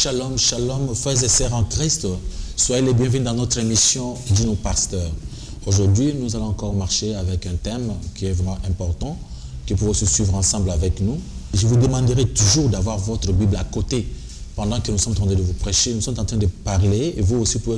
Shalom, shalom, frères et sœurs en Christ. Soyez les bienvenus dans notre émission Dis-nous Pasteur. Aujourd'hui, nous allons encore marcher avec un thème qui est vraiment important, que vous pouvez aussi suivre ensemble avec nous. Je vous demanderai toujours d'avoir votre Bible à côté pendant que nous sommes en train de vous prêcher. Nous sommes en train de parler et vous aussi pouvez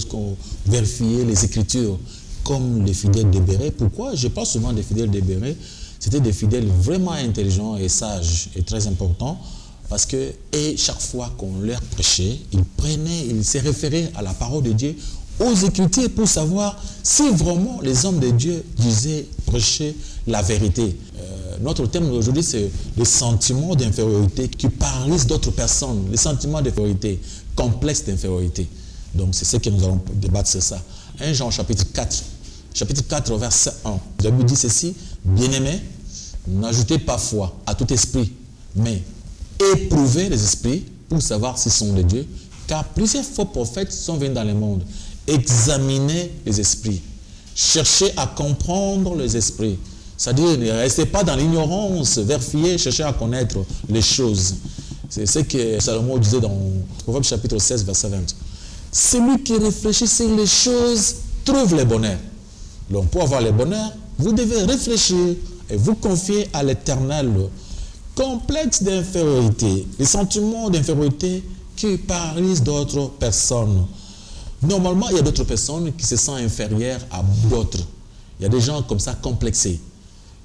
vérifier les Écritures comme les fidèles de Béret. Pourquoi je parle souvent des fidèles de Béret? C'était des fidèles vraiment intelligents et sages et très importants. Parce que chaque fois qu'on leur prêchait, ils se référaient à la parole de Dieu, aux Écritures, pour savoir si vraiment les hommes de Dieu disaient prêcher la vérité. Notre thème aujourd'hui, c'est le sentiment d'infériorité qui paralyse d'autres personnes, le sentiment d'infériorité, complexe d'infériorité. Donc c'est ce que nous allons débattre sur ça. 1 Jean chapitre 4, verset 1. La Bible dit ceci: bien-aimés, n'ajoutez pas foi à tout esprit, mais éprouvez les esprits pour savoir s'ils sont de Dieu, car plusieurs faux prophètes sont venus dans le monde. Examinez les esprits. Cherchez à comprendre les esprits. C'est-à-dire, ne restez pas dans l'ignorance, vérifiez, cherchez à connaître les choses. C'est ce que Salomon disait dans Proverbe chapitre 16, verset 20. Celui qui réfléchit sur les choses trouve le bonheur. Donc, pour avoir le bonheur, vous devez réfléchir et vous confier à l'Éternel. Complexe d'infériorité, les sentiments d'infériorité qui paralysent d'autres personnes. Normalement, il y a d'autres personnes qui se sentent inférieures à d'autres. Il y a des gens comme ça complexés.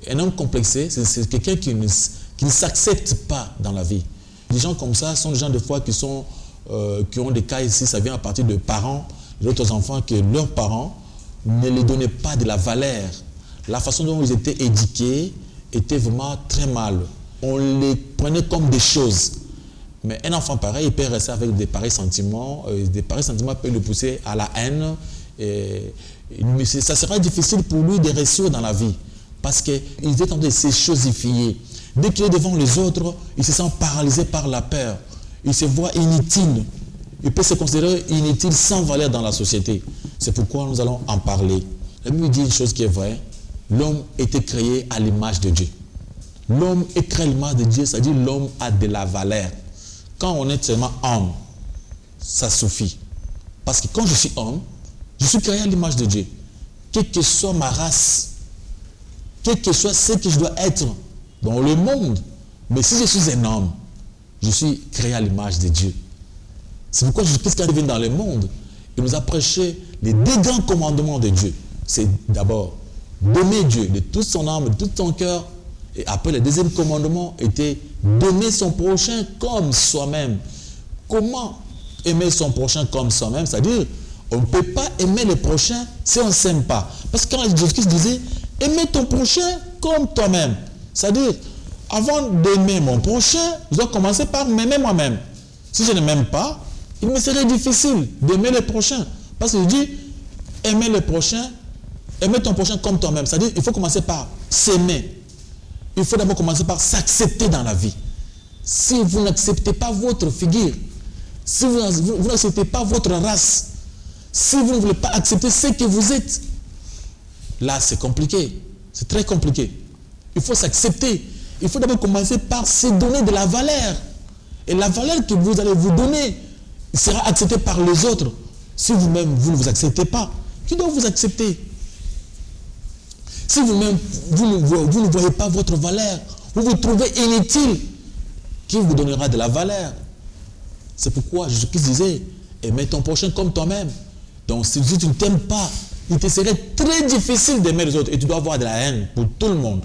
Un homme complexé, c'est quelqu'un qui ne s'accepte pas dans la vie. Les gens comme ça sont des gens de fois qui ont des cas ici, ça vient à partir de parents, d'autres enfants que leurs parents ne les donnaient pas de la valeur. La façon dont ils étaient éduqués était vraiment très mal. On les prenait comme des choses. Mais un enfant pareil, il peut rester avec des pareils sentiments. Des pareils sentiments peuvent le pousser à la haine. Mais ça sera difficile pour lui de réussir dans la vie. Parce qu'il est en train de se chosifier. Dès qu'il est devant les autres, il se sent paralysé par la peur. Il se voit inutile. Il peut se considérer inutile, sans valeur dans la société. C'est pourquoi nous allons en parler. La Bible dit une chose qui est vraie. L'homme était créé à l'image de Dieu. L'homme est créé à l'image de Dieu, c'est-à-dire l'homme a de la valeur. Quand on est seulement homme, ça suffit. Parce que quand je suis homme, je suis créé à l'image de Dieu. Quelle que soit ma race, quel que soit ce que je dois être dans le monde, mais si je suis un homme, je suis créé à l'image de Dieu. C'est pourquoi Jésus-Christ est venu dans le monde. Il nous a prêché les deux grands commandements de Dieu. C'est d'abord d'aimer Dieu de toute son âme, de tout son cœur. Et après, le deuxième commandement était d'aimer son prochain comme soi-même. Comment aimer son prochain comme soi-même? C'est-à-dire, on ne peut pas aimer le prochain si on ne s'aime pas. Parce que quand Jésus-Christ disait, aimer ton prochain comme toi-même. C'est-à-dire, avant d'aimer mon prochain, je dois commencer par m'aimer moi-même. Si je ne m'aime pas, il me serait difficile d'aimer le prochain. Parce qu'il dit, aimer le prochain, aimer ton prochain comme toi-même. C'est-à-dire, il faut commencer par s'aimer. Il faut d'abord commencer par s'accepter dans la vie. Si vous n'acceptez pas votre figure, si vous n'acceptez pas votre race, si vous ne voulez pas accepter ce que vous êtes, là c'est compliqué. C'est très compliqué. Il faut s'accepter. Il faut d'abord commencer par se donner de la valeur. Et la valeur que vous allez vous donner sera acceptée par les autres. Si vous-même, vous ne vous acceptez pas, qui doit vous accepter? Si vous-même, vous ne voyez pas votre valeur, vous vous trouvez inutile, qui vous donnera de la valeur? C'est pourquoi Jésus-Christ disait, aimez ton prochain comme toi-même. Donc si tu ne t'aimes pas, il te serait très difficile d'aimer les autres. Et tu dois avoir de la haine pour tout le monde.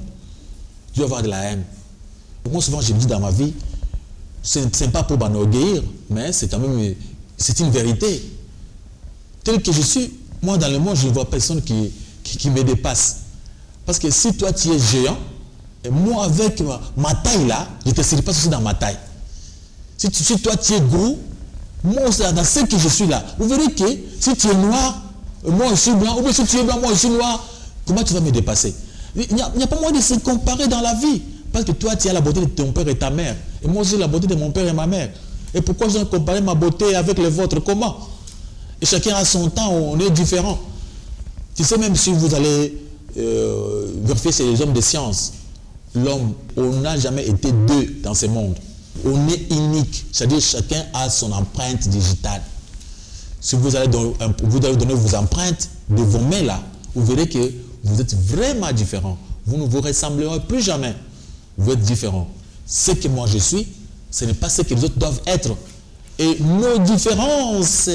Tu dois avoir de la haine. Moi souvent je me dis dans ma vie, ce n'est pas pour m'enorgueillir, mais c'est quand même, c'est une vérité. Tel que je suis, moi dans le monde, je ne vois personne qui me dépasse. Parce que si toi tu es géant, et moi avec ma taille là, je ne te serai pas aussi dans ma taille. Si toi tu es gros, moi aussi dans ce que je suis là, vous verrez que si tu es noir, moi je suis blanc, ou bien si tu es blanc, moi je suis noir, comment tu vas me dépasser? Il n'y a pas moyen de se comparer dans la vie. Parce que toi tu as la beauté de ton père et ta mère. Et moi j'ai la beauté de mon père et ma mère. Et pourquoi je dois comparer ma beauté avec les vôtres? Comment? Et chacun a son temps, on est différent. Tu sais, même si vous allez vérifier chez les hommes de science, l'homme, on n'a jamais été deux dans ce monde. On est unique, c'est-à-dire chacun a son empreinte digitale. Si vous allez donner vos empreintes de vos mains là, vous verrez que vous êtes vraiment différents. Vous ne vous ressemblerez plus jamais. Vous êtes différents. Ce que moi je suis, ce n'est pas ce que les autres doivent être. Et nos différences,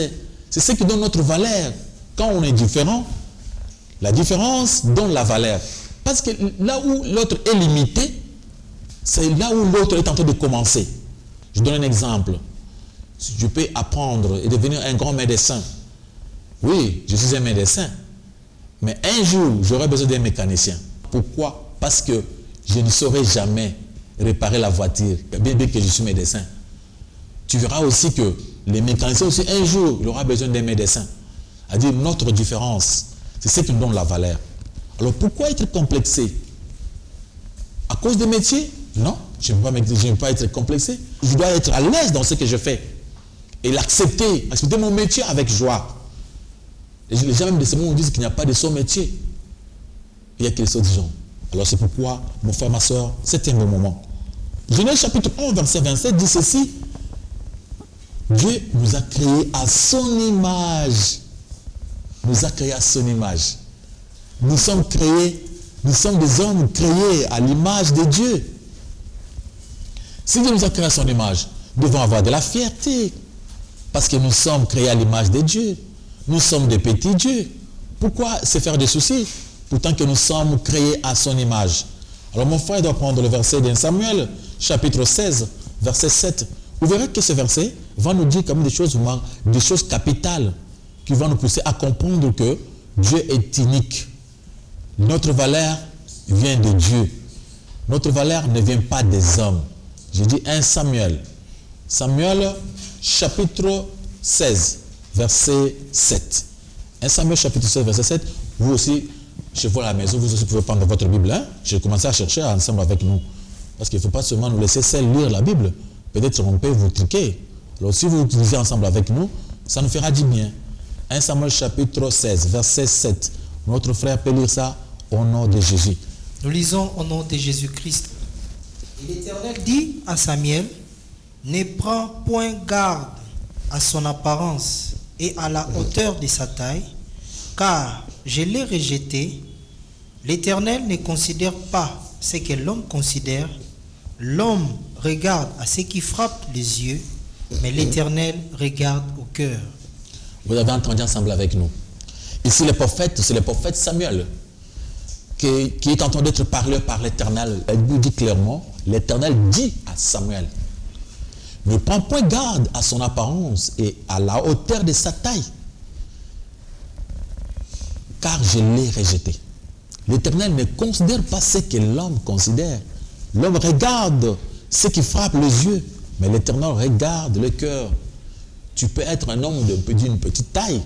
c'est ce qui donne notre valeur. Quand on est différent, la différence donne la valeur. Parce que là où l'autre est limité, c'est là où l'autre est en train de commencer. Je donne un exemple. Je peux apprendre et devenir un grand médecin. Oui, je suis un médecin. Mais un jour, j'aurai besoin d'un mécanicien. Pourquoi? Parce que je ne saurai jamais réparer la voiture, bien que je suis médecin. Tu verras aussi que les mécaniciens aussi, un jour, il aura besoin d'un médecin. C'est-à-dire notre différence, c'est ce qui nous donne la valeur. Alors pourquoi être complexé? À cause des métiers? Non, je ne veux pas être complexé. Je dois être à l'aise dans ce que je fais. Et l'accepter, accepter mon métier avec joie. Les gens même de ce monde disent qu'il n'y a pas de son métier. Il n'y a que les autres gens. Alors c'est pourquoi, mon frère, ma soeur, c'est un bon moment. Genèse chapitre 11, verset 27 dit ceci. Dieu nous a créés à son image. Nous a créés à son image. Nous sommes créés, nous sommes des hommes créés à l'image de Dieu. Si Dieu nous a créés à son image, nous devons avoir de la fierté. Parce que nous sommes créés à l'image de Dieu. Nous sommes des petits dieux. Pourquoi se faire des soucis? Pourtant que nous sommes créés à son image. Alors mon frère doit prendre le verset de Samuel, chapitre 16, verset 7. Vous verrez que ce verset va nous dire comme des choses capitales qui vont nous pousser à comprendre que Dieu est unique. Notre valeur vient de Dieu. Notre valeur ne vient pas des hommes. J'ai dit 1 Samuel. Samuel, chapitre 16, verset 7. 1 Samuel, chapitre 16, verset 7. Vous aussi, chez vous à la maison, vous aussi pouvez prendre votre Bible. Hein? J'ai commencé à chercher ensemble avec nous. Parce qu'il ne faut pas seulement nous laisser seul lire la Bible. Peut-être on peut vous triquer. Alors si vous lisez ensemble avec nous, ça nous fera du bien. 1 Samuel chapitre 16, verset 7. Notre frère peut lire ça au nom de Jésus. Nous lisons au nom de Jésus-Christ. Et l'Éternel dit à Samuel, ne prends point garde à son apparence et à la hauteur de sa taille, car je l'ai rejeté. L'Éternel ne considère pas ce que l'homme considère. L'homme regarde à ce qui frappe les yeux, mais l'Éternel regarde au cœur. Vous avez entendu ensemble avec nous. Ici, le prophète, c'est le prophète Samuel qui est en train d'être parlé par l'Éternel. Il nous dit clairement, l'Éternel dit à Samuel, ne prends point garde à son apparence et à la hauteur de sa taille, car je l'ai rejeté. L'Éternel ne considère pas ce que l'homme considère. L'homme regarde ce qui frappe les yeux, mais l'Éternel regarde le cœur. Tu peux être un homme d'une petite taille,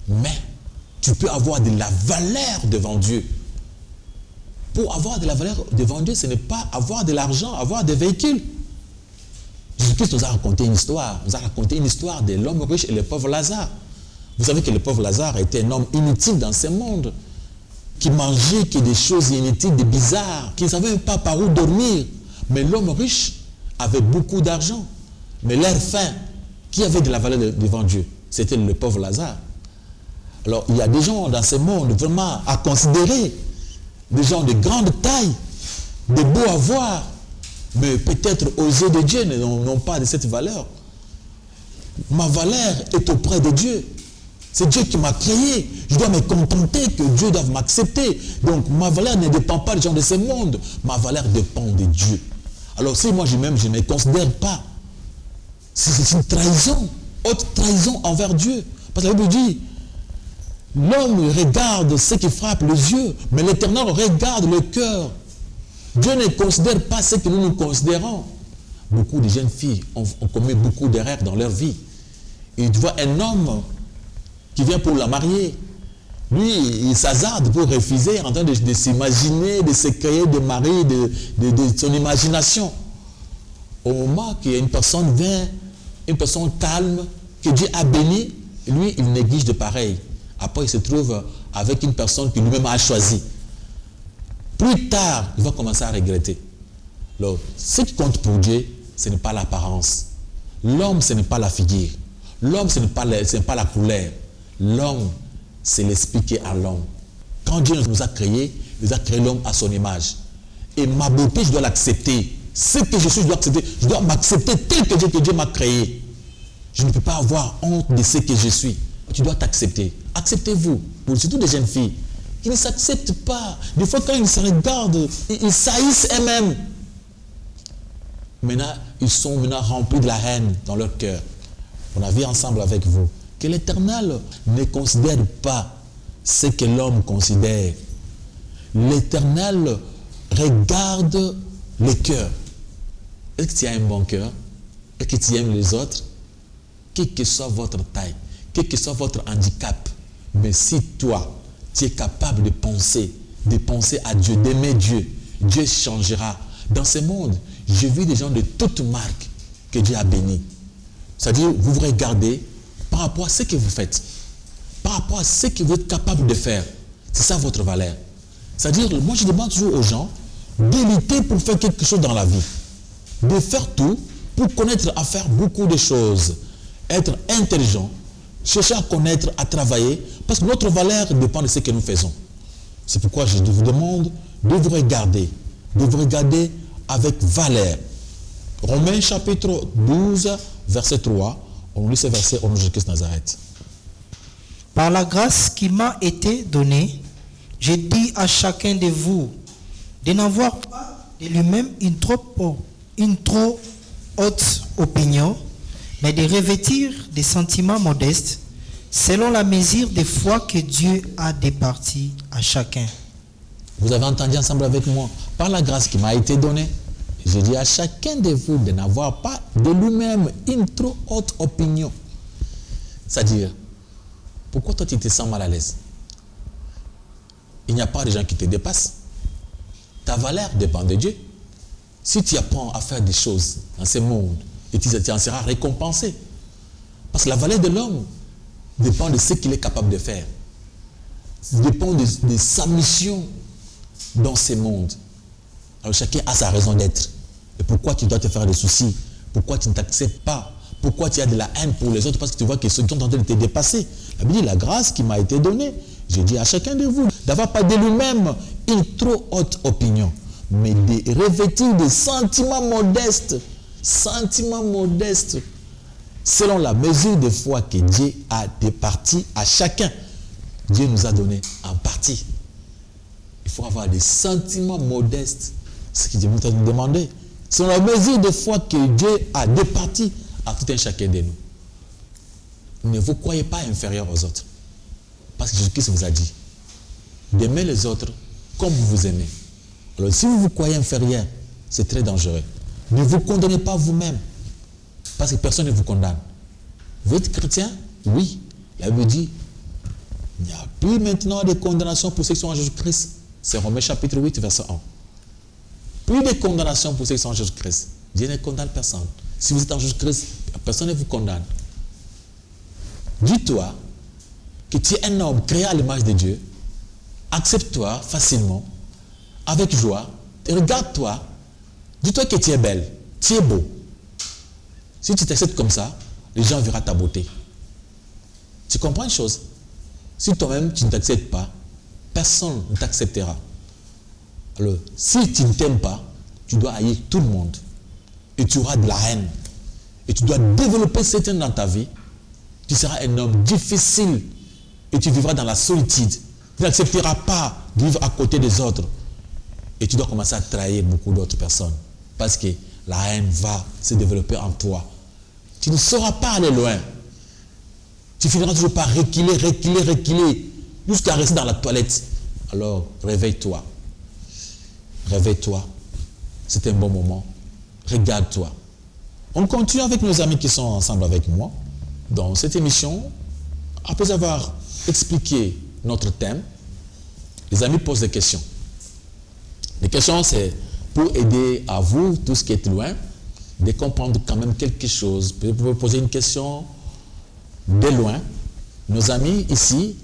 mais tu peux avoir de la valeur devant Dieu. Pour avoir de la valeur devant Dieu, ce n'est pas avoir de l'argent, avoir des véhicules. Jésus-Christ nous a raconté une histoire. Il nous a raconté une histoire de l'homme riche et le pauvre Lazare. Vous savez que le pauvre Lazare était un homme inutile dans ce monde, qui mangeait que des choses inutiles, des bizarres, qui ne savait même pas par où dormir. Mais l'homme riche avait beaucoup d'argent. Mais leur faim, qui avait de la valeur devant Dieu, c'était le pauvre Lazare. Alors, il y a des gens dans ce monde vraiment à considérer, des gens de grande taille, de beaux à voir, mais peut-être aux yeux de Dieu n'ont pas de cette valeur. Ma valeur est auprès de Dieu. C'est Dieu qui m'a créé. Je dois me contenter que Dieu doive m'accepter. Donc ma valeur ne dépend pas des gens de ce monde. Ma valeur dépend de Dieu. Alors si moi je ne me considère pas, c'est une trahison, haute trahison envers Dieu. Parce que la Bible dit, l'homme regarde ce qui frappe les yeux, mais l'Éternel regarde le cœur. Dieu ne considère pas ce que nous considérons. Beaucoup de jeunes filles ont commis beaucoup d'erreurs dans leur vie. Et tu vois un homme qui vient pour la marier, lui, il s'hasarde pour refuser en train de s'imaginer, de se créer des maris, de son imagination. Au moment qu'il y a une personne vient, une personne calme, que Dieu a béni, lui, il néglige de pareil. Après, il se trouve avec une personne qui lui-même a choisi. Plus tard, il va commencer à regretter. Alors, ce qui compte pour Dieu, ce n'est pas l'apparence. L'homme, ce n'est pas la figure. L'homme, ce n'est pas la couleur. L'homme, c'est l'esprit qui est à l'homme. Quand Dieu nous a créés, il nous a créé l'homme à son image. Et ma beauté, je dois l'accepter. Ce que je suis, je dois accepter. Je dois m'accepter tel que Dieu m'a créé. Je ne peux pas avoir honte de ce que je suis. Tu dois t'accepter. Acceptez-vous. Surtout des jeunes filles. Ils ne s'acceptent pas. Des fois, quand ils se regardent, ils saillissent eux-mêmes. Maintenant, ils sont remplis de la haine dans leur cœur. On a vu ensemble avec vous que l'Éternel ne considère pas ce que l'homme considère. L'Éternel regarde le cœur. Est-ce que tu as un bon cœur? Est-ce que tu aimes les autres? Quelle que soit votre taille, quel que soit votre handicap, mais si toi, tu es capable de penser à Dieu, d'aimer Dieu, Dieu changera. Dans ce monde, j'ai vu des gens de toutes marques que Dieu a bénis. C'est-à-dire, vous vous regardez par rapport à ce que vous faites, par rapport à ce que vous êtes capable de faire. C'est ça votre valeur. C'est-à-dire, moi je demande toujours aux gens de lutter pour faire quelque chose dans la vie, de faire tout pour connaître à faire beaucoup de choses, être intelligent, chercher à connaître, à travailler, parce que notre valeur dépend de ce que nous faisons. C'est pourquoi je vous demande de vous regarder avec valeur. Romains chapitre 12, verset 3, on lit ce verset au nom de Jésus-Christ de Nazareth. Par la grâce qui m'a été donnée, je dis à chacun de vous de n'avoir pas de lui-même une trop haute opinion, mais de revêtir des sentiments modestes, selon la mesure de foi que Dieu a départie à chacun. Vous avez entendu ensemble avec moi, par la grâce qui m'a été donnée, je dis à chacun de vous de n'avoir pas de lui-même une trop haute opinion. C'est-à-dire, pourquoi toi tu te sens mal à l'aise? Il n'y a pas de gens qui te dépassent. Ta valeur dépend de Dieu. Si tu apprends à faire des choses dans ce monde, et tu en seras récompensé. Parce que la valeur de l'homme dépend de ce qu'il est capable de faire. Ça dépend de sa mission dans ce monde. Alors chacun a sa raison d'être. Et pourquoi tu dois te faire des soucis? Pourquoi tu ne t'acceptes pas? Pourquoi tu as de la haine pour les autres? Parce que tu vois qu'ils sont en train de te dépasser. La Bible dit, la grâce qui m'a été donnée, je dis à chacun de vous d'avoir pas de lui-même une trop haute opinion, mais de revêtir des sentiments modestes, selon la mesure de foi que Dieu a départie à chacun. Dieu nous a donné en partie. Il faut avoir des sentiments modestes. Ce que Dieu nous a demandé. Selon la mesure de foi que Dieu a départie à tout un chacun de nous. Ne vous croyez pas inférieur aux autres. Parce que Jésus-Christ vous a dit d'aimer les autres comme vous vous aimez. Alors si vous vous croyez inférieur, c'est très dangereux. Ne vous condamnez pas vous-même. Parce que personne ne vous condamne. Vous êtes chrétien? Oui. La Bible dit, il n'y a plus maintenant de condamnation pour ceux qui sont en Jésus-Christ. C'est Romains chapitre 8, verset 1. Plus de condamnation pour ceux qui sont en Jésus-Christ. Dieu ne condamne personne. Si vous êtes en Jésus-Christ, personne ne vous condamne. Dis-toi que tu es un homme créé à l'image de Dieu. Accepte-toi facilement, avec joie. Et regarde-toi. Dis-toi que tu es belle, tu es beau. Si tu t'acceptes comme ça, les gens verront ta beauté. Tu comprends une chose? Si toi-même tu ne t'acceptes pas, personne ne t'acceptera. Alors, si tu ne t'aimes pas, tu dois haïr tout le monde. Et tu auras de la haine. Et tu dois développer cette haine dans ta vie. Tu seras un homme difficile. Et tu vivras dans la solitude. Tu n'accepteras pas de vivre à côté des autres. Et tu dois commencer à trahir beaucoup d'autres personnes. Parce que la haine va se développer en toi. Tu ne sauras pas aller loin. Tu finiras toujours par reculer, jusqu'à rester dans la toilette. Alors, réveille-toi. Réveille-toi. C'est un bon moment. Regarde-toi. On continue avec nos amis qui sont ensemble avec moi. Dans cette émission, après avoir expliqué notre thème, les amis posent des questions. Les questions, c'est pour aider à vous, tous qui êtes loin, de comprendre quand même quelque chose. Vous pouvez poser une question de loin. Nos amis ici,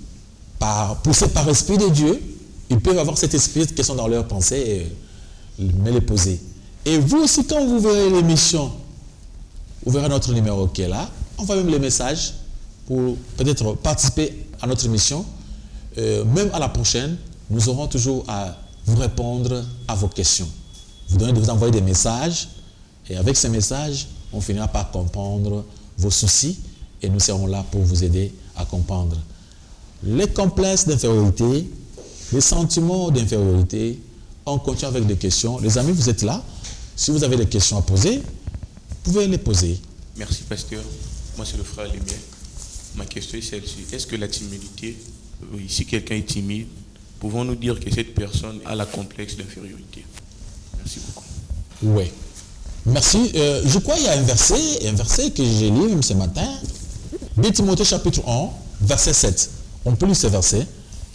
poussés par l'Esprit de Dieu, ils peuvent avoir cet esprit qui sont dans leur pensée et me les poser. Et vous aussi, quand vous verrez l'émission Vous verrez notre numéro qui est là. Envoyez-nous les messages pour peut-être participer à notre émission. Même à la prochaine, nous aurons toujours à vous répondre à vos questions. Vous donnez de vous envoyer des messages et avec ces messages, on finira par comprendre vos soucis et nous serons là pour vous aider à comprendre. Les complexes d'infériorité, les sentiments d'infériorité, on continue avec des questions. Les amis, vous êtes là. Si vous avez des questions à poser, vous pouvez les poser. Merci, pasteur. Moi, c'est le frère Lumière. Ma question est celle-ci. Est-ce que la timidité, si quelqu'un est timide, pouvons-nous dire que cette personne a la complexe d'infériorité? Merci beaucoup. Oui. Merci. Je crois qu'il y a un verset que j'ai lu même ce matin. 2 Timothée chapitre 1, verset 7. On peut lire ce verset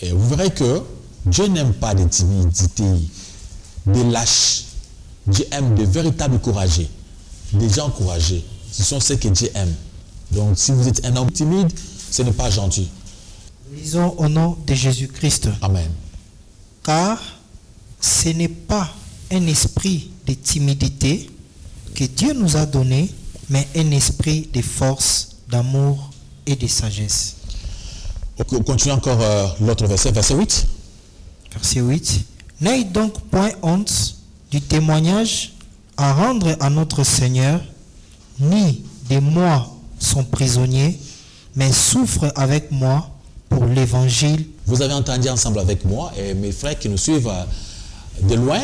et vous verrez que Dieu n'aime pas des timidités, des lâches. Dieu aime de véritables courageux, des gens courageux. Ce sont ceux que Dieu aime. Donc si vous êtes un homme timide, ce n'est pas gentil. Lisons au nom de Jésus-Christ. Amen. Car ce n'est pas un esprit de timidité que Dieu nous a donné, mais un esprit de force, d'amour et de sagesse. On continue encore l'autre verset, verset 8. Verset 8. N'ayez donc point honte du témoignage à rendre à notre Seigneur, ni de moi son prisonnier, mais souffre avec moi pour l'évangile. Vous avez entendu ensemble avec moi et mes frères qui nous suivent de loin,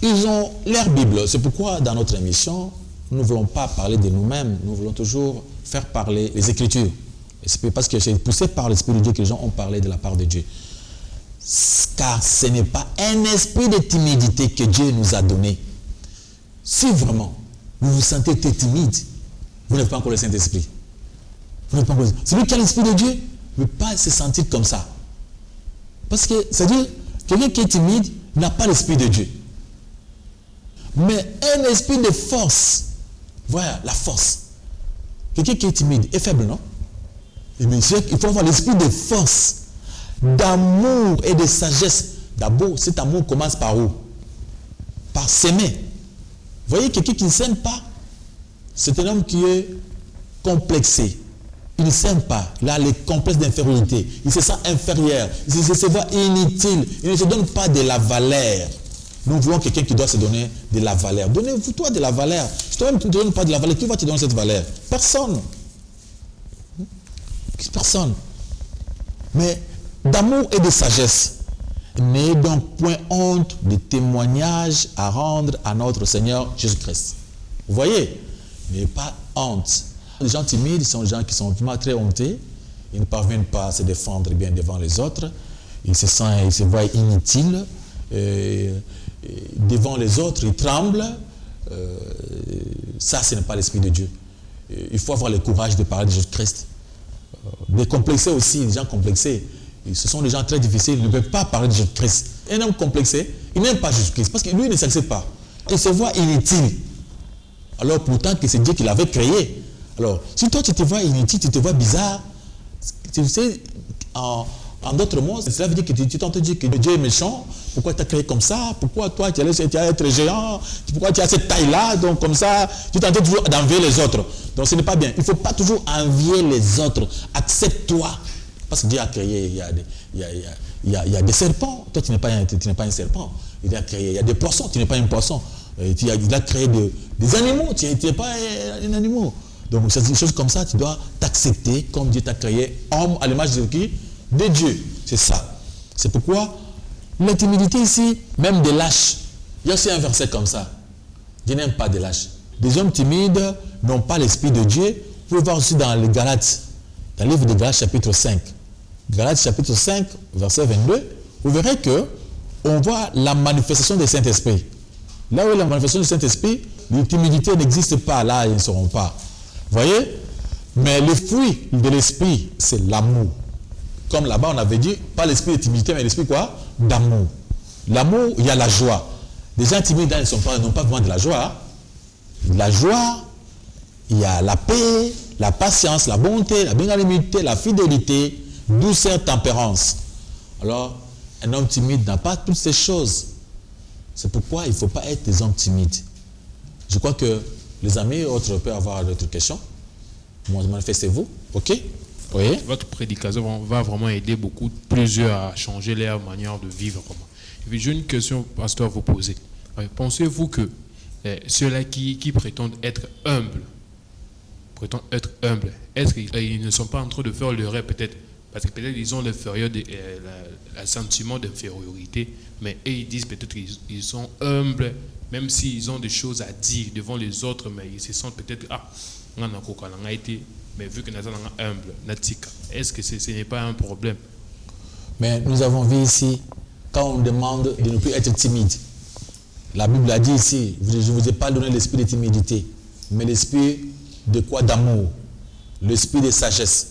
ils ont leur Bible. C'est pourquoi dans notre émission, nous ne voulons pas parler de nous-mêmes, nous voulons toujours faire parler les Écritures. Et c'est parce que c'est poussé par l'Esprit de Dieu que les gens ont parlé de la part de Dieu. Car ce n'est pas un esprit de timidité que Dieu nous a donné. Si vraiment vous vous sentez timide, vous n'avez pas encore le Saint-Esprit. Celui qui a l'Esprit de Dieu ne peut pas se sentir comme ça. Parce que, c'est-à-dire, quelqu'un qui est timide n'a pas l'Esprit de Dieu. Mais un esprit de force, voilà, la force. Quelqu'un qui est timide est faible, non? Et bien, il faut avoir l'esprit de force, d'amour et de sagesse. D'abord, cet amour commence par où? Par s'aimer. Vous voyez, quelqu'un qui ne s'aime pas, c'est un homme qui est complexé. Il ne s'aime pas. Il a les complexes d'infériorité. Il se sent inférieur. Il se voit inutile. Il ne se donne pas de la valeur. Nous voulons quelqu'un qui doit se donner de la valeur. Donnez-vous toi de la valeur. Si toi-même tu ne te donnes pas de la valeur, qui va te donner cette valeur? Personne. Personne. Mais d'amour et de sagesse. N'ayez donc point honte de témoignage à rendre à notre Seigneur Jésus-Christ. Vous voyez? N'ayez pas honte. Les gens timides sont des gens qui sont vraiment très honteux. Ils ne parviennent pas à se défendre bien devant les autres. Ils se voient inutiles. Devant les autres, ils tremblent. Ça, ce n'est pas l'Esprit de Dieu. Il faut avoir le courage de parler de Jésus-Christ. Des complexés aussi, les gens complexés, ce sont des gens très difficiles, ils ne peuvent pas parler de Jésus-Christ. Un homme complexé, il n'aime pas Jésus-Christ parce que lui, il ne s'accepte pas. Il se voit inutile. Alors pourtant que c'est Dieu qui l'avait créé. Alors, si toi tu te vois inutile, tu te vois bizarre, tu sais, en d'autres mots, cela veut dire que tu t'entends dire que Dieu est méchant. Pourquoi tu as créé comme ça? Pourquoi toi tu as être géant? Pourquoi tu as cette taille-là? Donc comme ça, tu t'entends toujours d'envier les autres. Donc ce n'est pas bien. Il ne faut pas toujours envier les autres. Accepte-toi. Parce que Dieu a créé, il y a des serpents. Toi, tu n'es pas un serpent. Il a créé, il y a des poissons. Tu n'es pas un poisson. Il a créé des animaux. Tu n'es pas un animal. Donc c'est une chose comme ça. Tu dois t'accepter comme Dieu t'a créé. Homme à l'image de qui? De Dieu. C'est ça. C'est pourquoi la timidité ici, même des lâches. Il y a aussi un verset comme ça. Dieu n'aime pas des lâches. Des hommes timides n'ont pas l'Esprit de Dieu. Vous pouvez voir aussi dans les Galates, dans le livre de Galates chapitre 5. Galates chapitre 5, verset 22, vous verrez que on voit la manifestation du Saint-Esprit. Là où la manifestation du Saint-Esprit, la timidité n'existe pas, là ils ne seront pas. Vous voyez? Mais le fruit de l'Esprit, c'est l'amour. Comme là-bas on avait dit, pas l'esprit de timidité, mais l'esprit quoi? D'amour. L'amour, il y a la joie. Les gens timides n'ont pas vraiment de la joie. Hein? La joie, il y a la paix, la patience, la bonté, la bénignité, la fidélité, douceur, tempérance. Alors, un homme timide n'a pas toutes ces choses. C'est pourquoi il ne faut pas être des hommes timides. Je crois que Les amis, autres peuvent avoir d'autres questions. Manifestez-vous, ok? Oui. Votre prédication va vraiment aider plusieurs à changer leur manière de vivre. Et puis j'ai une question, pasteur, à vous poser. Pensez-vous que ceux-là qui prétendent être humbles, est-ce qu'ils ne sont pas en train de faire l'erreur peut-être? Parce que peut-être ils ont le sentiment d'infériorité, mais eux ils disent peut-être qu'ils sont humbles, même s'ils ont des choses à dire devant les autres, mais ils se sentent peut-être, mais vu que nous sommes humbles, est-ce que ce n'est pas un problème? Mais nous avons vu ici, quand on demande de ne plus être timide, la Bible a dit ici, je ne vous ai pas donné l'esprit de timidité, mais l'esprit de quoi? D'amour, l'esprit de sagesse.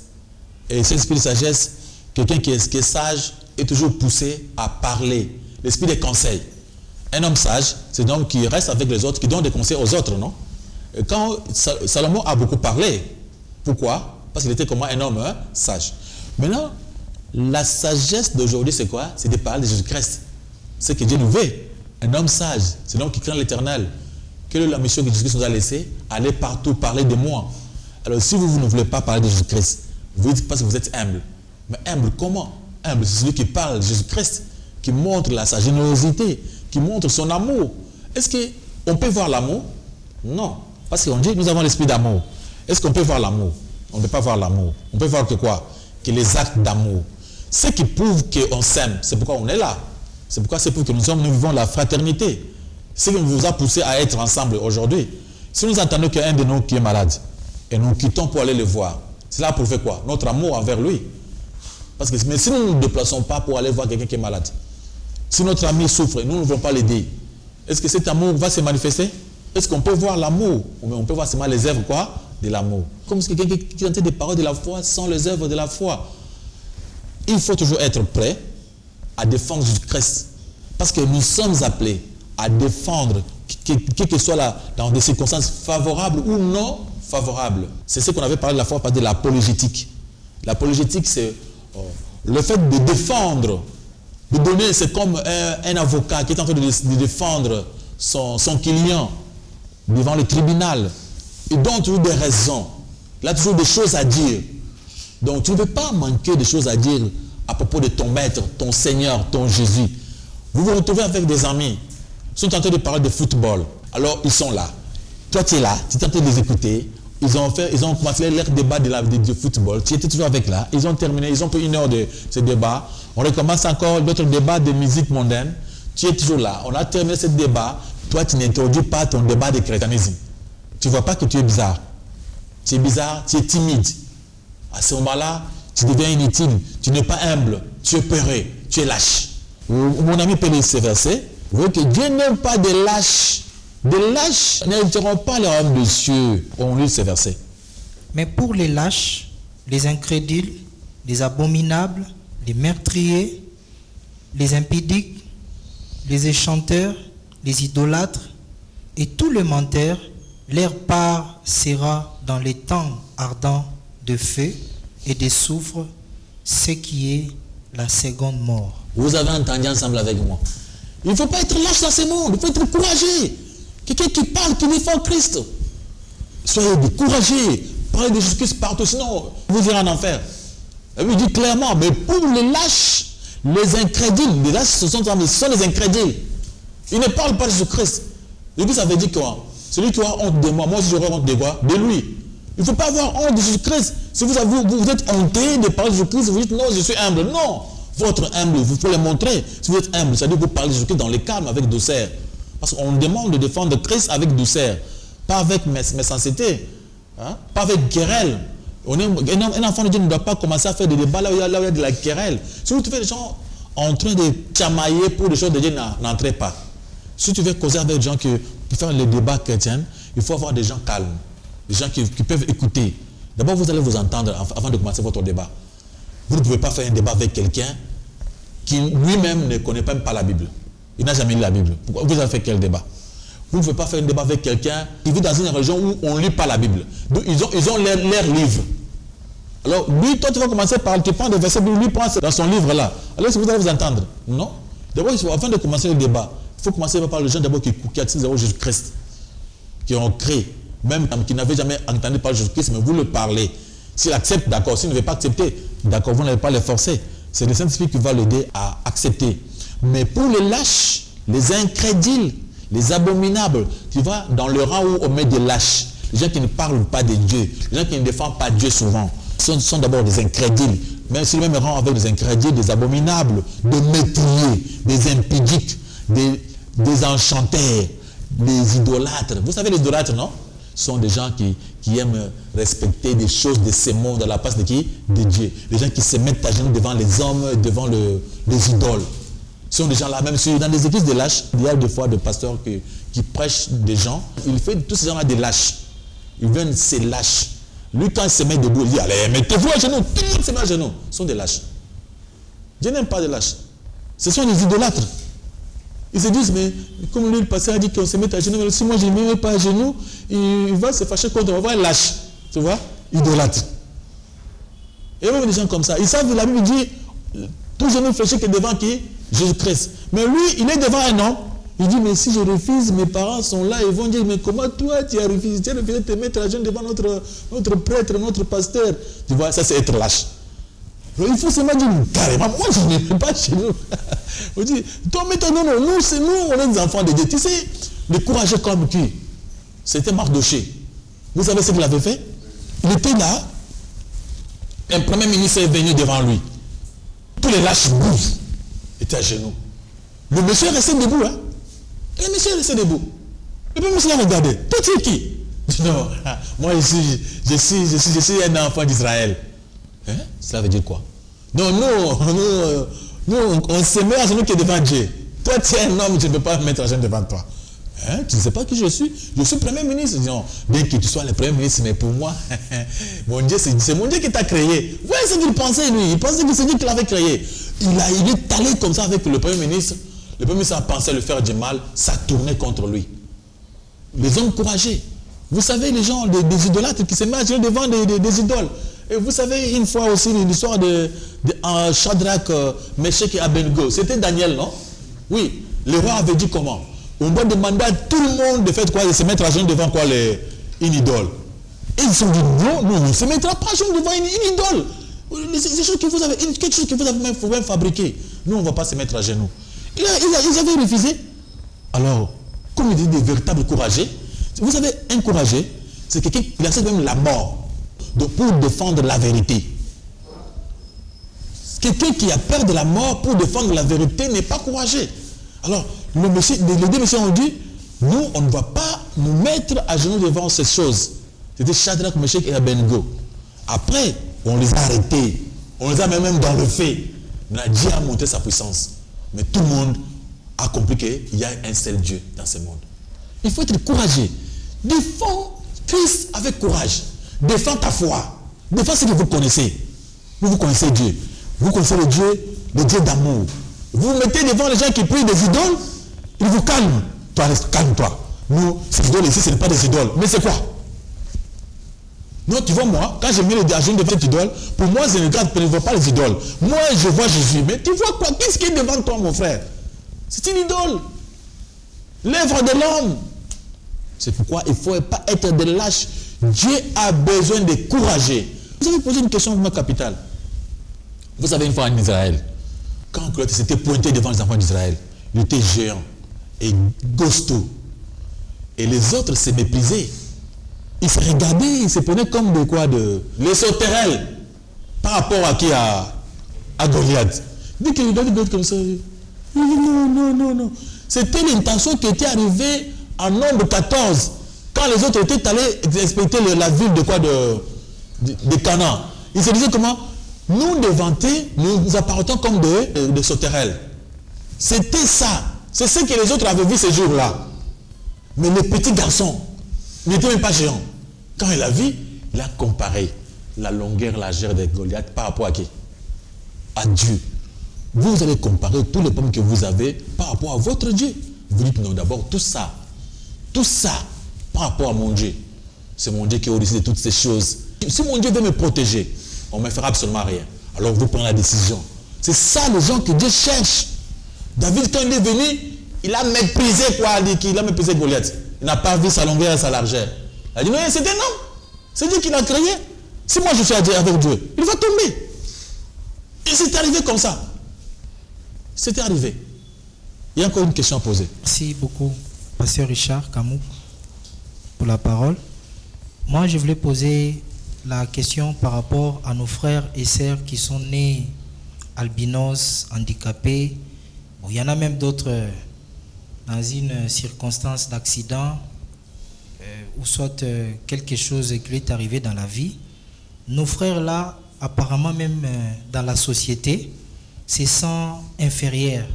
Et cet esprit de sagesse, quelqu'un qui est sage est toujours poussé à parler. L'esprit des conseils. Un homme sage, c'est un homme qui reste avec les autres, qui donne des conseils aux autres, non? Et quand Salomon a beaucoup parlé, pourquoi? Parce qu'il était comme un homme sage. Maintenant, la sagesse d'aujourd'hui, c'est quoi? C'est de parler de Jésus-Christ. C'est que Dieu nous veut. Un homme sage, c'est l'homme qui craint l'Éternel. Quelle est la mission que Jésus-Christ nous a laissée? Aller partout, parler de moi. Alors, si vous ne voulez pas parler de Jésus-Christ, vous dites parce que vous êtes humble. Mais humble comment? Humble, c'est celui qui parle de Jésus-Christ, qui montre sa générosité, qui montre son amour. Est-ce qu'on peut voir l'amour? Non. Parce qu'on dit, nous avons l'esprit d'amour. Est-ce qu'on peut voir l'amour? On ne peut pas voir l'amour. On peut voir que quoi? Que les actes d'amour. Ce qui prouve qu'on s'aime, c'est pourquoi on est là. C'est pourquoi c'est pour que nous vivons la fraternité. Ce qui vous a poussé à être ensemble aujourd'hui. Si nous entendons qu'il y a un de nous qui est malade, et nous quittons pour aller le voir, cela prouve quoi? Notre amour envers lui. Parce que mais si nous ne nous déplaçons pas pour aller voir quelqu'un qui est malade, si notre ami souffre, nous ne voulons pas l'aider, est-ce que cet amour va se manifester? Est-ce qu'on peut voir l'amour? Ou on peut voir seulement les œuvres quoi? De l'amour. Comme quelqu'un qui entend des paroles de la foi sans les œuvres de la foi. Il faut toujours être prêt à défendre Jésus-Christ. Parce que nous sommes appelés à défendre, quelle que soit dans des circonstances favorables ou non favorables. C'est ce qu'on avait parlé la fois par de l'apologétique. L'apologétique, c'est le fait de défendre, de donner, c'est comme un avocat qui est en train de défendre son client devant le tribunal. Il donne toujours des raisons. Il a toujours des choses à dire. Donc tu ne peux pas manquer de choses à dire à propos de ton maître, ton Seigneur, ton Jésus. Vous vous retrouvez avec des amis. Ils sont en train de parler de football. Alors ils sont là. Toi tu es là, tu es en train de les écouter. Ils ont commencé leur débat de football. Tu étais toujours avec là. Ils ont terminé, ils ont pris 1 heure de ce débat. On recommence encore d'autres débats de musique mondaine. Tu es toujours là. On a terminé ce débat. Toi tu n'introduis pas ton débat de christianisme. Tu ne vois pas que tu es bizarre. Tu es bizarre, tu es timide. À ce moment-là, tu deviens inutile. Tu n'es pas humble. Tu es peureux. Tu es lâche. Mon ami peut lire ce verset. Vous voyez que Dieu n'aime pas des lâches. Des lâches n'aiment pas les hommes de cieux. On lit ce verset. Mais pour les lâches, les incrédules, les abominables, les meurtriers, les impudiques, les échanteurs, les idolâtres et tous les menteurs, leur part sera dans les temps ardents de feu et de soufre, ce qui est la seconde mort. Vous avez entendu ensemble avec moi. Il ne faut pas être lâche dans ce monde, il faut être courageux. Quelqu'un qui parle, qui défend Christ. Soyez courageux, parlez de Jésus-Christ partout, sinon vous irez en enfer. La Bible dit clairement, mais pour les lâches, les incrédules, les lâches ce sont les incrédules. Ils ne parlent pas de Jésus-Christ. Et puis ça veut dire quoi? Celui qui a honte de moi, moi aussi j'aurai honte de quoi? De lui. Il ne faut pas avoir honte de Jésus-Christ. Si vous êtes honté de parler de Jésus-Christ, vous dites non, je suis humble. Non, votre humble, vous pouvez le montrer. Si vous êtes humble, ça veut dire que vous parlez de Jésus-Christ dans le calme, avec douceur. Parce qu'on demande de défendre Christ avec douceur, pas avec méchanceté, hein? Pas avec querelle. Un enfant de Dieu ne doit pas commencer à faire des débats là où il y a de la querelle. Si vous trouvez des gens en train de chamailler pour des choses de Dieu, n'entrez pas. Si tu veux causer avec des gens qui font les débats chrétiens, il faut avoir des gens calmes, des gens qui peuvent écouter. D'abord, vous allez vous entendre avant de commencer votre débat. Vous ne pouvez pas faire un débat avec quelqu'un qui lui-même ne connaît même pas la Bible. Il n'a jamais lu la Bible. Pourquoi vous avez fait quel débat? Vous ne pouvez pas faire un débat avec quelqu'un qui vit dans une région où on ne lit pas la Bible. Donc, ils ont leur livre. Alors, lui, toi, tu vas commencer par, tu prends des versets, lui prend dans son livre là. Alors, est-ce que vous allez vous entendre? Non. D'abord, avant de commencer le débat, il faut commencer par les gens d'abord qui attendent Jésus-Christ, qui ont créé. même qui n'avait jamais entendu parler de Jésus-Christ, mais vous le parlez. S'il accepte, d'accord. S'il ne veut pas accepter, d'accord, vous n'allez pas le forcer. C'est le Saint-Esprit qui va l'aider à accepter. Mais pour les lâches, les incrédules, les abominables, tu vois, dans le rang où on met des lâches, les gens qui ne parlent pas de Dieu, les gens qui ne défendent pas Dieu souvent, sont d'abord des incrédules. Même si le même rang avec des incrédules, des abominables, des mépriers, des impudiques, des enchanteurs, des idolâtres. Vous savez, les idolâtres, non? Ce sont des gens qui aiment respecter des choses de ce monde à la place de qui? De Dieu. Les gens qui se mettent à genoux devant les hommes, devant les idoles. Ce sont des gens-là, même si dans les églises de lâches, il y a des fois des pasteurs qui prêchent des gens. Il fait tous ces gens-là des lâches. Ils viennent se lâches. Lui, quand il se met debout, il dit, allez, mettez-vous à genoux. Tout le monde se met à genoux. Ce sont des lâches. Dieu n'aime pas des lâches. Ce sont des idolâtres. Ils se disent, mais comme lui, le pasteur a dit qu'on se met à genoux, mais si moi je ne me mets pas à genoux, il va se fâcher contre moi. On va voir un lâche. Tu vois? Idolâtre. Et même des gens comme ça. Ils savent, la Bible dit, tout genou fléchi que devant qui? Jésus-Christ. Mais lui, il est devant un homme. Il dit, mais si je refuse, mes parents sont là, ils vont dire, mais comment toi tu as refusé de te mettre à genoux devant notre prêtre, notre pasteur? Tu vois, ça c'est être lâche. Il faut se mettre carrément, moi je ne mets pas chez nous. On dit, toi maintenant, nous, on est des enfants de Dieu. Tu sais, le courageux comme qui? C'était Mardoché. Vous savez ce qu'il avait fait? Il était là, un premier ministre est venu devant lui. Tous les lâches bougent. Était à genoux. Le monsieur est resté debout. Hein? Le monsieur est resté debout. Le premier monsieur l'a regardé. Toi, tu es qui? Non, moi je suis un enfant d'Israël. Hein? Cela veut dire quoi? Non, nous, on se met à genoux qui est devant Dieu. Toi, tu es un homme, je ne peux pas me mettre à genoux devant toi. Hein? Tu ne sais pas qui je suis? Je suis premier ministre. Non, bien que tu sois le premier ministre, mais pour moi, mon Dieu, c'est mon Dieu qui t'a créé. Voyez ce qu'il pensait, lui. Il pensait que c'est Dieu qui l'avait créé. Il est allé comme ça avec le premier ministre. Le premier ministre a pensé le faire du mal. Ça tournait contre lui. Les hommes courageux. Vous savez, les gens, des idolâtres qui se mettent devant des idoles. Et vous savez, une fois aussi, l'histoire de Shadrach, Meshach et Abednego. C'était Daniel, non? Oui. Le roi avait dit comment? On doit demander à tout le monde de faire quoi? De se mettre à genoux devant quoi? Une idole. Et ils se sont dit, non, on ne se mettra pas à genoux devant une idole. C'est quelque chose que vous avez, quelque chose que vous avez même fabriqué. Nous, on ne va pas se mettre à genoux. Ils avaient refusé. Alors, comme il dit des véritables courageux, vous savez, un courageux, c'est quelqu'un qui accepte même la mort pour défendre la vérité. Quelqu'un qui a peur de la mort pour défendre la vérité n'est pas courageux. Alors, les deux messieurs ont dit, nous, on ne va pas nous mettre à genoux devant ces choses. C'était Shadrach, Meshach et Abednego. Après, on les a arrêtés. On les a même dans le fait. Dieu a montré sa puissance. Mais tout le monde a compris qu'il y a un seul Dieu dans ce monde. Il faut être courageux. Défends Christ avec courage. Défends ta foi. Défends ce que vous connaissez. Vous connaissez Dieu. Vous connaissez le Dieu d'amour. Vous vous mettez devant les gens qui prient des idoles, ils vous calment. Toi, calme-toi. Nous, ces idoles ici, ce n'est pas des idoles. Mais c'est quoi? Non, tu vois, moi, quand je mets les genoux devant cette idole, pour moi, je ne vois pas les idoles. Moi, je vois Jésus. Mais tu vois quoi? Qu'est-ce qui est devant toi, mon frère? C'est une idole. L'œuvre de l'homme. C'est pourquoi il ne faut pas être de lâche. Dieu a besoin de courageux. Vous avez posé une question vraiment capitale. Vous savez, une fois en Israël, quand Claude s'était pointé devant les enfants d'Israël, il était géant et costaud. Et les autres se méprisaient. Ils se regardaient, ils se prenaient comme de quoi? Les sauterelles. Par rapport à qui? À Goliath. Dès qu'il regarde Goliath comme ça, non. C'était l'intention qui était arrivée en nombre 14. Quand les autres étaient allés inspecter la ville de quoi? De Canaan. Ils se disaient comment? Nous, des vantés, nous appartenons comme des sauterelles. C'était ça. C'est ce que les autres avaient vu ces jours-là. Mais le petit garçon n'était même pas géant. Quand il a vu, il a comparé la longueur, la largeur de Goliath par rapport à qui? À Dieu. Vous allez comparer tous les pommes que vous avez par rapport à votre Dieu. Vous dites non, d'abord, tout ça, par rapport à mon Dieu, c'est mon Dieu qui est au-dessus de toutes ces choses. Si mon Dieu veut me protéger, on ne me fera absolument rien. Alors vous prenez la décision. C'est ça les gens que Dieu cherche. David, quand il est venu, il a méprisé quoi? Il a méprisé Goliath. Il n'a pas vu sa longueur et sa largeur. Il a dit, non, c'est un homme. C'est Dieu qui l'a créé. Si moi je suis avec Dieu, il va tomber. Et c'est arrivé comme ça. C'était arrivé. Il y a encore une question à poser. Merci beaucoup, Pasteur Richard Kamou, pour la parole. Moi, je voulais poser la question par rapport à nos frères et sœurs qui sont nés albinos, handicapés. Bon, il y en a même d'autres dans une circonstance d'accident ou soit quelque chose qui lui est arrivé dans la vie. Nos frères là, apparemment même dans la société, se sentent inférieurs.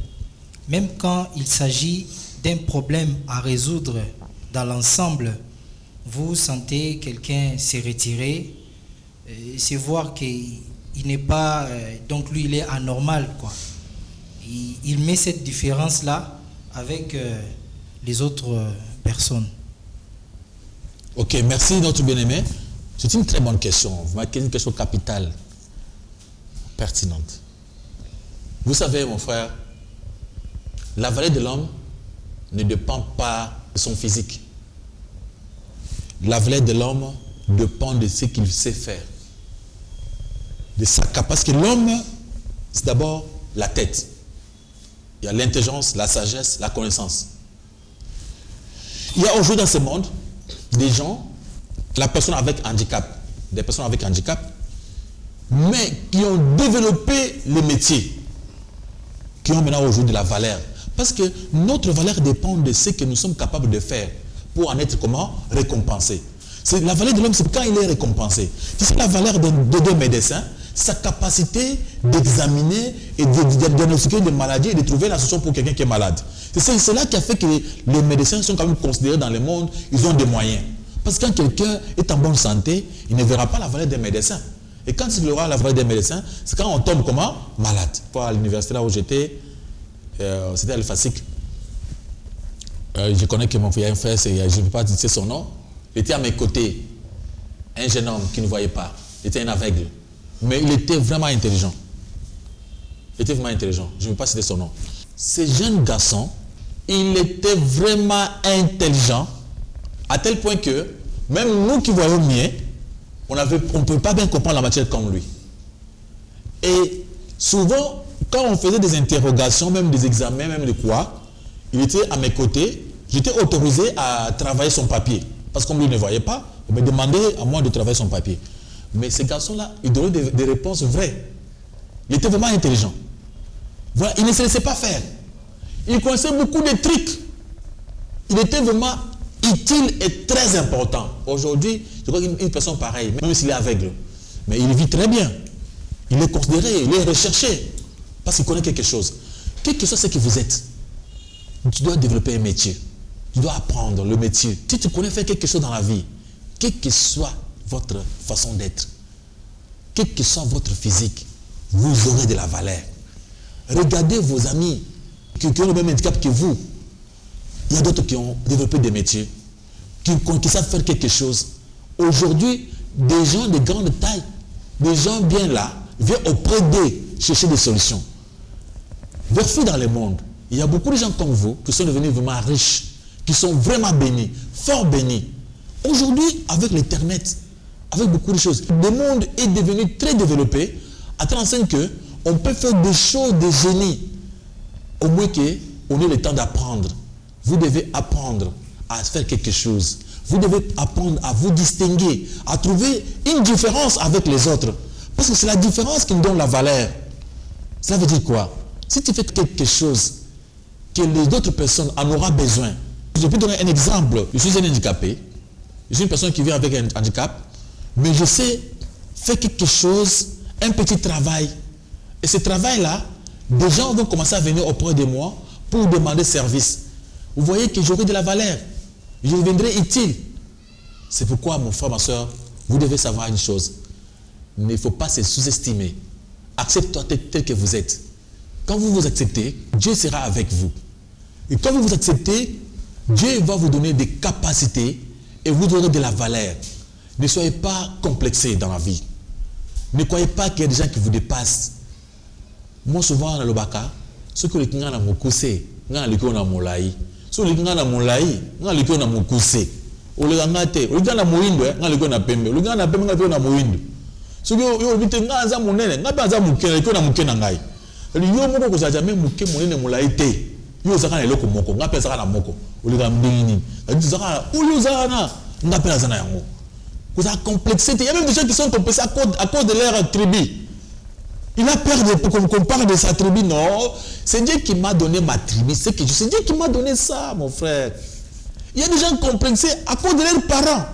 Même quand il s'agit d'un problème à résoudre dans l'ensemble, vous sentez quelqu'un se retirer, c'est voir qu'il n'est pas, donc lui il est anormal, quoi. Il met cette différence-là avec les autres personnes. Ok, merci notre bien-aimé. C'est une très bonne question. Vous m'avez une question capitale, pertinente. Vous savez, mon frère, la valeur de l'homme ne dépend pas de son physique. La valeur de l'homme dépend de ce qu'il sait faire. De sa capacité. Parce que l'homme, c'est d'abord la tête. Il y a l'intelligence, la sagesse, la connaissance. Il y a aujourd'hui dans ce monde des gens, la personne avec handicap, des personnes avec handicap, mais qui ont développé le métier, qui ont maintenant aujourd'hui de la valeur. Parce que notre valeur dépend de ce que nous sommes capables de faire pour en être comment récompensé. C'est la valeur de l'homme, c'est quand il est récompensé. C'est la valeur de médecins, sa capacité d'examiner et de diagnostiquer des maladies et de trouver la solution pour quelqu'un qui est malade. C'est cela qui a fait que les médecins sont quand même considérés dans le monde, ils ont des moyens. Parce que quand quelqu'un est en bonne santé, il ne verra pas la valeur des médecins. Et quand il aura la valeur des médecins, c'est quand on tombe comment? Malade. À l'université là où j'étais, c'était à l'EFASIC. Je connais que mon frère, je ne peux pas dire son nom. Il était à mes côtés, un jeune homme qui ne voyait pas. Il était un aveugle. Mais il était vraiment intelligent. Il était vraiment intelligent. Je ne peux pas citer son nom. Ce jeune garçon, il était vraiment intelligent, à tel point que, même nous qui voyons mieux, on ne peut pas bien comprendre la matière comme lui. Et souvent, quand on faisait des interrogations, même des examens, même de quoi, il était à mes côtés, j'étais autorisé à travailler son papier. Parce que comme lui ne voyait pas, on me demandait à moi de travailler son papier. Mais ce garçon-là, il donnait des réponses vraies. Il était vraiment intelligent. Voilà, il ne se laissait pas faire. Il connaissait beaucoup de trucs. Il était vraiment utile et très important. Aujourd'hui, je crois qu'une personne pareille, même s'il est aveugle, mais il vit très bien. Il est considéré, il est recherché. Parce qu'il connaît quelque chose. Quel que soit ce que vous êtes, tu dois développer un métier. Tu dois apprendre le métier. Si tu connais faire quelque chose dans la vie, quelle que soit votre façon d'être, quel que soit votre physique, vous aurez de la valeur. Regardez vos amis qui ont le même handicap que vous. Il y a d'autres qui ont développé des métiers, qui savent faire quelque chose. Aujourd'hui, des gens de grande taille, des gens bien là, viennent auprès d'eux chercher des solutions. Partout dans le monde, il y a beaucoup de gens comme vous qui sont devenus vraiment riches, qui sont vraiment bénis, fort bénis. Aujourd'hui, avec l'Internet, avec beaucoup de choses, le monde est devenu très développé, à tel point qu'on peut faire des choses de génie. Au moins qu'on ait le temps d'apprendre. Vous devez apprendre à faire quelque chose. Vous devez apprendre à vous distinguer, à trouver une différence avec les autres. Parce que c'est la différence qui nous donne la valeur. Ça veut dire quoi? Si tu fais quelque chose que les autres personnes en auront besoin. Je peux donner un exemple. Je suis un handicapé. Je suis une personne qui vit avec un handicap. Mais je sais faire quelque chose, un petit travail. Et ce travail-là, des gens vont commencer à venir auprès de moi pour demander service. Vous voyez que j'aurai de la valeur. Je deviendrai utile. C'est pourquoi, mon frère, ma soeur, vous devez savoir une chose. Il ne faut pas se sous-estimer. Acceptez-toi tel que vous êtes. Quand vous vous acceptez, Dieu sera avec vous. Et quand vous vous acceptez, Dieu va vous donner des capacités et vous donner de la valeur. Ne soyez pas complexés dans la vie. Ne croyez pas qu'il y a des gens qui vous dépassent. Moi, souvent, dans le baka, ce que les gens ont mokuse, les gens ont molai. Ce que les gens ont molai, les gens ont mokuse. olinga te olinga na moyindo nga leko na pembe olinga na pembe nga leko na moyindo soki yo bite nga aza monene nga pe aza moke leko na moke na ngai yo moko kozala jamais moke monene molai te yo ozaka na eloko moko nga pe azaka na moko olinga ndenge nini ozaka oyo ozaka na nga pe aza na yango kozala complexé te. Il y a même des gens qui sont complexés à cause de leur tribu. Il a peur qu'on parle de sa tribu. Non, c'est Dieu qui m'a donné ma tribu. C'est Dieu qui m'a donné ça, mon frère. Il y a des gens complexés à cause de leurs parents.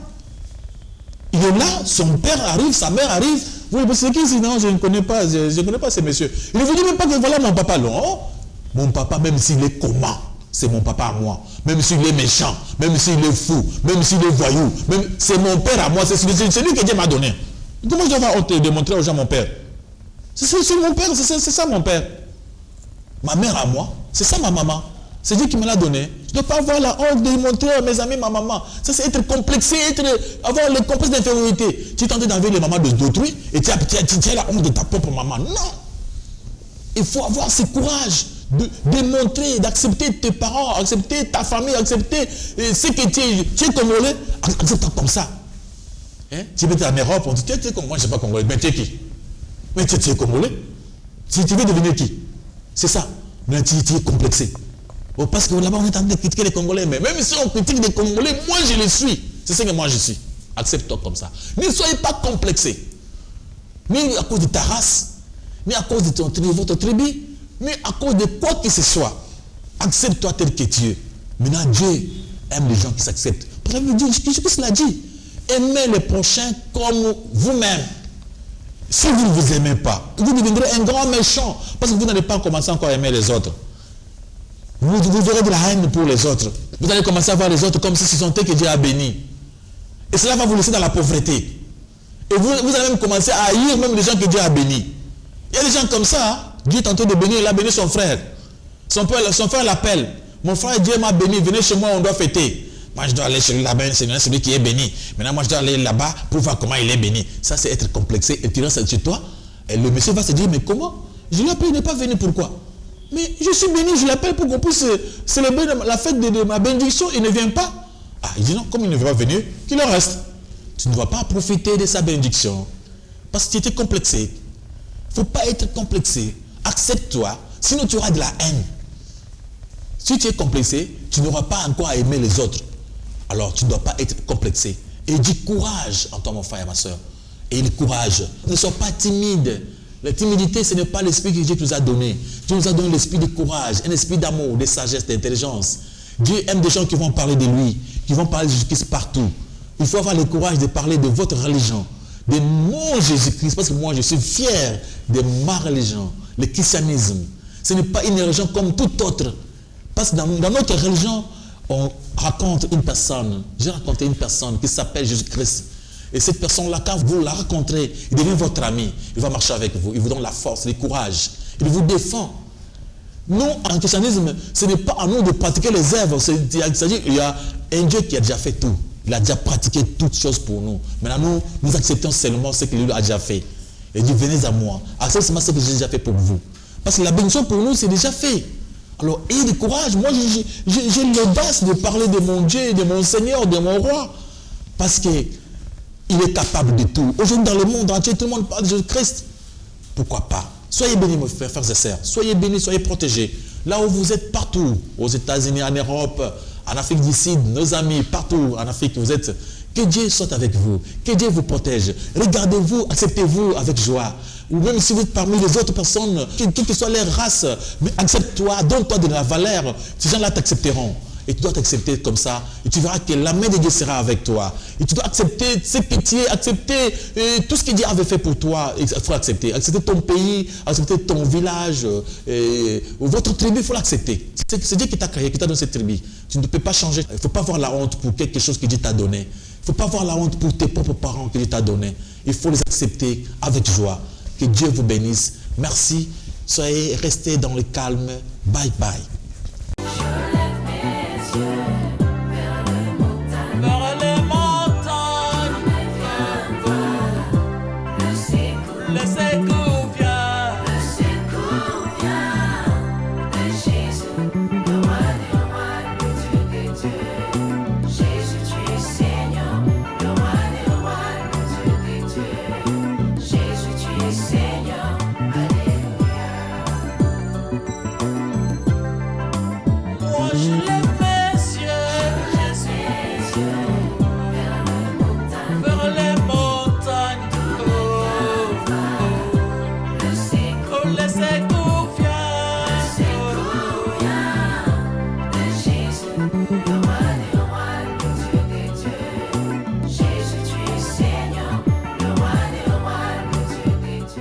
Il est là, son père arrive, sa mère arrive. Oui, mais c'est qui c'est? Non, je ne connais pas, je ne connais pas ces messieurs. Il ne vous dit même pas que voilà mon papa. Non, mon papa, même s'il est comment, c'est mon papa à moi. Même s'il est méchant, même s'il est fou, même s'il est voyou, c'est mon père à moi. C'est lui que Dieu m'a donné. Comment je vais te démontrer aux gens mon père? C'est mon père, c'est ça mon père. Ma mère à moi, c'est ça ma maman. C'est Dieu qui me l'a donné. Je ne dois pas avoir la honte de montrer à mes amis ma maman. Ça c'est être complexé, avoir le complexe d'infériorité. Tu es tenté d'enlever les mamans d'autrui et tu as la honte de ta propre maman. Non. Il faut avoir ce courage de démontrer, d'accepter tes parents, accepter ta famille, accepter ce que tu es congolais, accepte comme ça. Hein? Tu es en Europe, on dit tu es congolais, moi je ne sais pas congolais, mais tu es qui? Mais tu es congolais. Tu veux devenir qui? C'est ça. Mais tu es complexé. Oh, parce que là-bas on est en train de critiquer les Congolais, mais même si on critique les Congolais, moi je le suis. C'est ce que moi je suis. Accepte-toi comme ça. Ne soyez pas complexé. Ni à cause de ta race, ni à cause de votre tribu, mais à cause de quoi que ce soit. Accepte-toi tel que tu es. Maintenant, Dieu aime les gens qui s'acceptent. Par exemple, Dieu, Jésus l'a dit. Aimez les prochains comme vous-même. Si vous ne vous aimez pas, vous deviendrez un grand méchant parce que vous n'allez pas commencer encore à aimer les autres. Vous aurez de la haine pour les autres. Vous allez commencer à voir les autres comme si ce sont eux que Dieu a bénis. Et cela va vous laisser dans la pauvreté. Et vous allez même commencer à haïr même les gens que Dieu a bénis. Il y a des gens comme ça, hein? Dieu est en train de bénir, il a béni son frère. Son frère l'appelle. Mon frère, Dieu m'a béni, venez chez moi, on doit fêter. Moi, je dois aller chez lui là-bas, c'est celui qui est béni. Maintenant, moi, je dois aller là-bas pour voir comment il est béni. Ça, c'est être complexé. Et tu restes chez toi. Et le monsieur va se dire, mais comment? Je l'appelle, il n'est pas venu, pourquoi? Mais je suis béni, je l'appelle pour qu'on puisse célébrer la fête de ma bénédiction. Il ne vient pas. Ah, il dit non, comme il ne veut pas venir, qu'il en reste. Tu ne vas pas profiter de sa bénédiction. Parce que tu étais complexé. Il ne faut pas être complexé. Accepte-toi, sinon tu auras de la haine. Si tu es complexé, tu n'auras pas encore à aimer les autres. Alors tu ne dois pas être complexé. Et dis courage en toi mon frère et ma soeur. Et le courage. Ne sois pas timide. La timidité, ce n'est pas l'esprit que Dieu nous a donné. Dieu nous a donné l'esprit de courage, un esprit d'amour, de sagesse, d'intelligence. Dieu aime des gens qui vont parler de lui, qui vont parler de Jésus-Christ partout. Il faut avoir le courage de parler de votre religion, de mon Jésus-Christ, parce que moi je suis fier de ma religion, le christianisme. Ce n'est pas une religion comme toute autre. Parce que dans notre religion, on raconte une personne. J'ai raconté une personne qui s'appelle Jésus-Christ. Et cette personne-là, quand vous la rencontrez, il devient votre ami. Il va marcher avec vous. Il vous donne la force, le courage. Il vous défend. Nous, en christianisme, ce n'est pas à nous de pratiquer les œuvres. Il y a un Dieu qui a déjà fait tout. Il a déjà pratiqué toutes choses pour nous. Maintenant, nous acceptons seulement ce qu'il a déjà fait. Il dit, venez à moi. Acceptez seulement ce que j'ai déjà fait pour vous. Parce que la bénédiction pour nous, c'est déjà fait. Alors, ayez du courage. Moi, j'ai l'audace de parler de mon Dieu, de mon Seigneur, de mon roi. Parce que il est capable de tout. Aujourd'hui, dans le monde entier, tout le monde parle de Jésus-Christ. Pourquoi pas? Soyez bénis, mes frères et sœurs. Soyez bénis, soyez protégés. Là où vous êtes, partout, aux États-Unis, en Europe, en Afrique du Sud, nos amis, partout en Afrique, vous êtes. Que Dieu soit avec vous. Que Dieu vous protège. Regardez-vous, acceptez-vous avec joie. Ou même si vous êtes parmi les autres personnes, quelle que soit leur race, mais accepte-toi, donne-toi de la valeur. Ces gens-là t'accepteront. Et tu dois t'accepter comme ça. Et tu verras que la main de Dieu sera avec toi. Et tu dois accepter ce que tu es, accepter tout ce que Dieu avait fait pour toi. Il faut accepter. Accepter ton pays, accepter ton village, votre tribu, il faut l'accepter. C'est Dieu qui t'a créé, qui t'a donné cette tribu. Tu ne peux pas changer. Il ne faut pas avoir la honte pour quelque chose que Dieu t'a donné. Il ne faut pas avoir la honte pour tes propres parents que Dieu t'a donné. Il faut les accepter avec joie. Que Dieu vous bénisse. Merci. Soyez restés dans le calme. Bye bye. Jésus, tu es Seigneur. je l'aime.